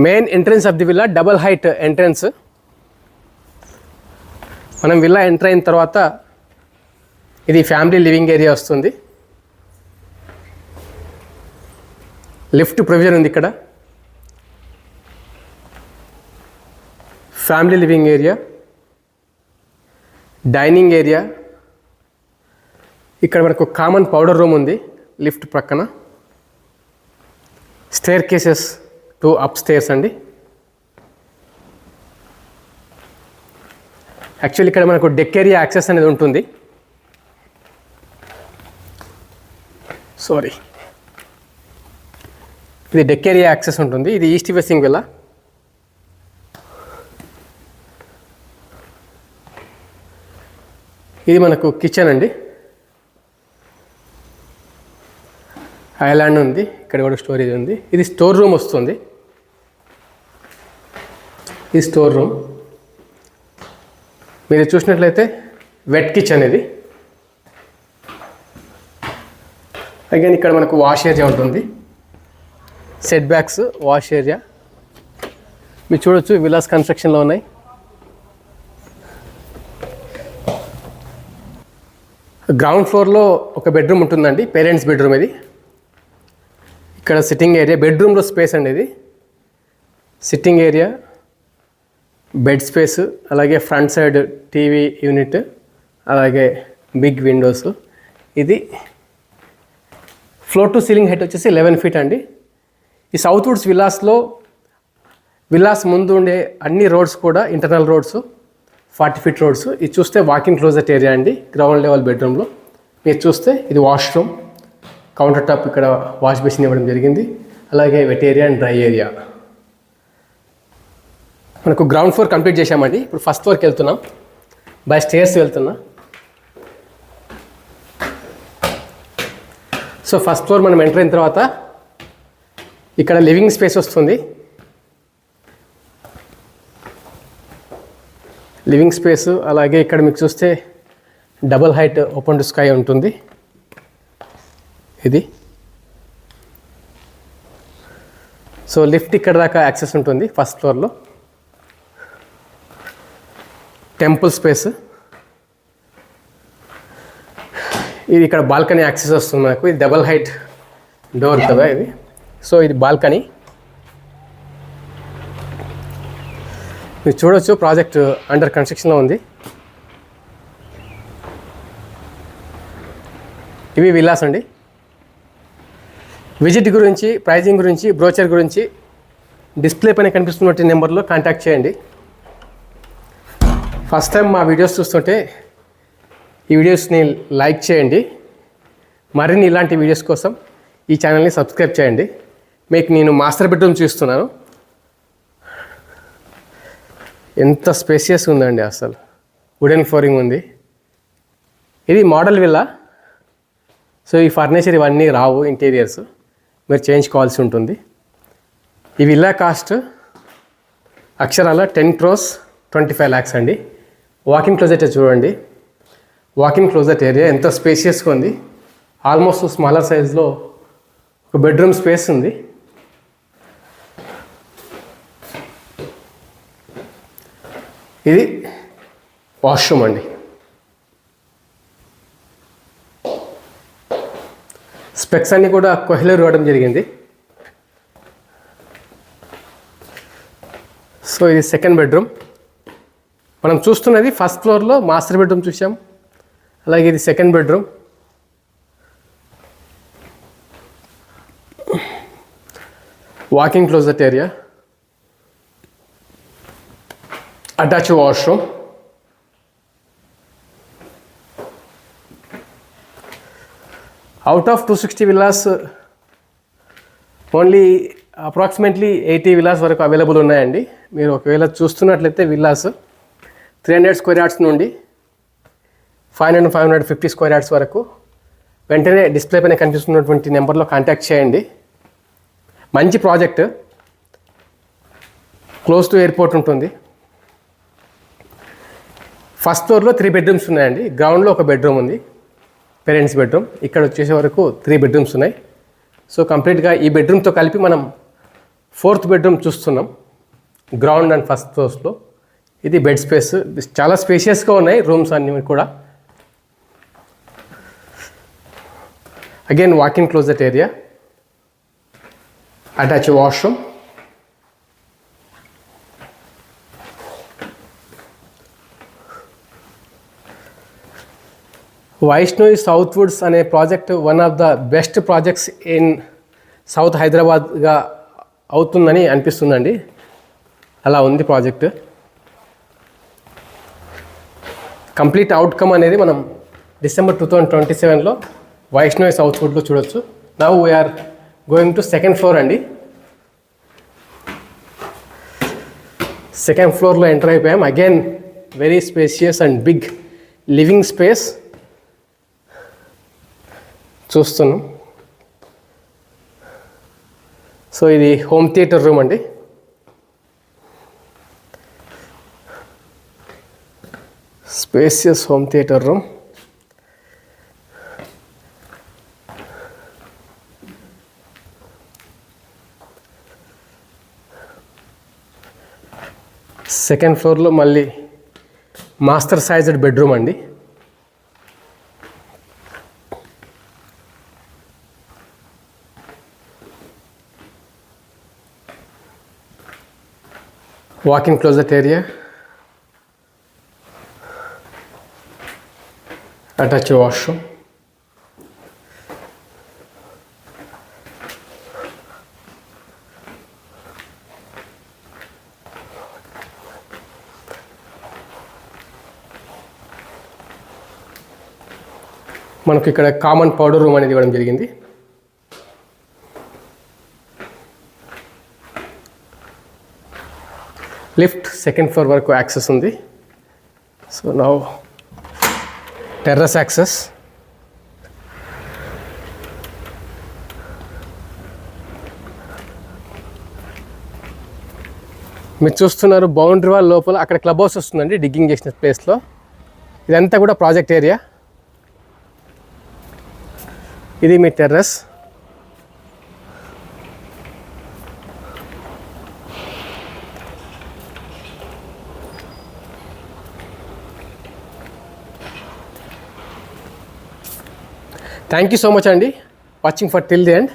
Main entrance of the villa double height entrance. మనం villa enter అయిన తర్వాత ఇది ఫ్యామిలీ లివింగ్ ఏరియా వస్తుంది. లిఫ్ట్ ప్రొవిజన్ ఉంది ఇక్కడ. Family living area, dining area. ఇక్కడ మనకు కామన్ పౌడర్ రూమ్ ఉంది లిఫ్ట్ ప్రక్కన. Staircases to upstairs అండి. యాక్చువల్లీ ఇక్కడ మనకు డెక్ ఏరియా యాక్సెస్ అనేది ఉంటుంది. సారీ, ఇది డెక్ ఏరియా యాక్సెస్ ఉంటుంది. ఇది ఈస్ట్ ఫేసింగ్ విల్లా. ఇది మనకు కిచెన్ అండి. ఐలాండ్ ఉంది, ఇక్కడ కూడా స్టోరేజ్ ఉంది. ఇది స్టోర్ రూమ్ వస్తుంది. ఇది స్టోర్ రూమ్. మీరు చూసినట్లయితే వెట్ కిచెన్ ఇది. అగైన్ ఇక్కడ మనకు వాష్ ఏరియా ఉంటుంది. సెట్ బ్యాక్స్, వాష్ ఏరియా మీరు చూడొచ్చు. విలాస్ కన్స్ట్రక్షన్లో ఉన్నాయి. గ్రౌండ్ ఫ్లోర్లో ఒక బెడ్రూమ్ ఉంటుందండి, పేరెంట్స్ బెడ్రూమ్ ఇది. ఇక్కడ సిట్టింగ్ ఏరియా, బెడ్రూమ్లో స్పేస్ అండి ఇది. సిట్టింగ్ ఏరియా, బెడ్ స్పేస్, అలాగే ఫ్రంట్ సైడ్ టీవీ యూనిట్, అలాగే బిగ్ విండోస్. ఇది ఫ్లోర్ టు సీలింగ్ హైట్ వచ్చేసి 11 feet అండి. ఈ సౌత్ వుడ్స్ విల్లాస్లో విల్లాస్ ముందు ఉండే అన్ని రోడ్స్ కూడా ఇంటర్నల్ రోడ్స్, 40 feet రోడ్స్. ఇది చూస్తే వాకింగ్ క్లోజెట్ ఏరియా అండి. గ్రౌండ్ లెవెల్ బెడ్రూమ్లో మీరు చూస్తే ఇది వాష్రూమ్, కౌంటర్ టాప్, ఇక్కడ వాష్ బేసిన్ ఇవ్వడం జరిగింది. అలాగే wet area and dry area. మనకు గ్రౌండ్ ఫ్లోర్ కంప్లీట్ చేశామండి. ఇప్పుడు ఫస్ట్ ఫ్లోర్కి వెళ్తున్నాం. బై స్టేర్స్ వెళ్తున్నా. సో ఫస్ట్ ఫ్లోర్ మనం ఎంటర్ అయిన తర్వాత ఇక్కడ లివింగ్ స్పేస్ వస్తుంది. లివింగ్ స్పేస్, అలాగే ఇక్కడ మీకు చూస్తే double height open to sky ఉంటుంది. ఇది సో లిఫ్ట్ ఇక్కడ దాకా యాక్సెస్ ఉంటుంది ఫస్ట్ ఫ్లోర్లో. Temple space. ఇది ఇక్కడ బాల్కనీ యాక్సెస్ వస్తుంది మనకు. ఇది డబల్ హైట్ డోర్ కదా ఇది. సో ఇది బాల్కనీ. మీరు చూడవచ్చు, ప్రాజెక్ట్ అండర్ కన్స్ట్రక్షన్లో ఉంది. ఇవి విల్లాస్ అండి. విజిట్ గురించి, ప్రైజింగ్ గురించి, బ్రోచర్ గురించి డిస్ప్లే పైన కనిపిస్తున్నటువంటి నెంబర్లో కాంటాక్ట్ చేయండి. ఫస్ట్ టైం మా వీడియోస్ చూస్తుంటే ఈ వీడియోస్ని లైక్ చేయండి. మరిన్ని ఇలాంటి వీడియోస్ కోసం ఈ ఛానల్ని సబ్స్క్రైబ్ చేయండి. మీకు నేను మాస్టర్ బెడ్రూమ్ చూస్తున్నాను. ఎంత స్పేసియస్ ఉందండి అసలు. వుడెన్ ఫ్లోరింగ్ ఉంది. ఇది మోడల్ విల్లా. సో ఈ ఫర్నిచర్ ఇవన్నీ రావు, ఇంటీరియర్స్ మీరు చేయించుకోవాల్సి ఉంటుంది. ఈ విల్లా కాస్ట్ అక్షరాల 10 crores 25 lakhs అండి. వాకింగ్ క్లోజెట్ చూడండి. వాకింగ్ క్లోజెట్ ఏరియా ఎంత స్పేసియస్గా ఉంది. ఆల్మోస్ట్ స్మాలర్ సైజ్లో ఒక బెడ్రూమ్ స్పేస్ ఉంది. ఇది వాష్రూమ్ అండి. స్పెక్స్ అన్నీ కూడా కొహ్లర్ ఇవ్వడం జరిగింది. సో ఇది సెకండ్ బెడ్రూమ్. మనం చూస్తున్నది ఫస్ట్ ఫ్లోర్లో మాస్టర్ బెడ్రూమ్ చూసాం. అలాగే ఇది second bedroom. Walking closet area, attach washroom. Out of 260 villas only approximately 80 villas వరకు అవైలబుల్ ఉన్నాయండి. మీరు ఒకవేళ చూస్తున్నట్లయితే విల్లాస్ 300 square yards నుండి 550 square yards వరకు వెంటనే డిస్ప్లే పైన కనిపిస్తున్నటువంటి నెంబర్లో కాంటాక్ట్ చేయండి. మంచి ప్రాజెక్ట్, క్లోజ్ టు ఎయిర్పోర్ట్ ఉంటుంది. ఫస్ట్ ఫ్లోర్లో 3 bedrooms ఉన్నాయండి. గ్రౌండ్లో ఒక బెడ్రూమ్ ఉంది, పేరెంట్స్ బెడ్రూమ్. ఇక్కడ వచ్చేసే వరకు 3 bedrooms ఉన్నాయి. సో కంప్లీట్గా ఈ బెడ్రూమ్తో కలిపి మనం 4th బెడ్రూమ్ చూస్తున్నాం, గ్రౌండ్ అండ్ ఫస్ట్ ఫ్లోర్స్లో. ఇది బెడ్ స్పేస్, చాలా స్పేషియస్గా ఉన్నాయి రూమ్స్ అన్నీ కూడా. Again walk in closet area, attach washroom. Vaishnavi south woods అనే project one of the best projects in south హైదరాబాద్గా అవుతుందని అనిపిస్తుందండి. అలా ఉంది ప్రాజెక్ట్. కంప్లీట్ అవుట్కమ్ అనేది మనం December 2027లో వైష్ణవి సౌత్ వుడ్లో చూడొచ్చు. Now we're going to 2nd floor అండి. 2nd ఫ్లోర్లో ఎంటర్ అయిపోయాం. Again very spacious and big living space చూస్తున్నాం. సో ఇది హోమ్ థియేటర్ రూమ్ అండి. Spacious home theatre room. Second ఫ్లోర్లో మళ్ళీ మాస్టర్ సైజ్డ్ బెడ్రూమ్ అండి. Walk-in closet area, attach washroom. మనకు ఇక్కడ కామన్ పౌడర్ రూమ్ అనేది ఇవ్వడం జరిగింది. లిఫ్ట్ 2nd ఫ్లోర్ వరకు యాక్సెస్ ఉంది. So now terrace access. మీరు చూస్తున్నారు బౌండరీ వాల్ లోపల అక్కడ క్లబ్ హౌస్ వస్తుందండి డిగ్గింగ్ చేసిన ప్లేస్లో. ఇదంతా కూడా ప్రాజెక్ట్ ఏరియా. ఇది మీ terrace. Thank you so much అండి watching for till the end.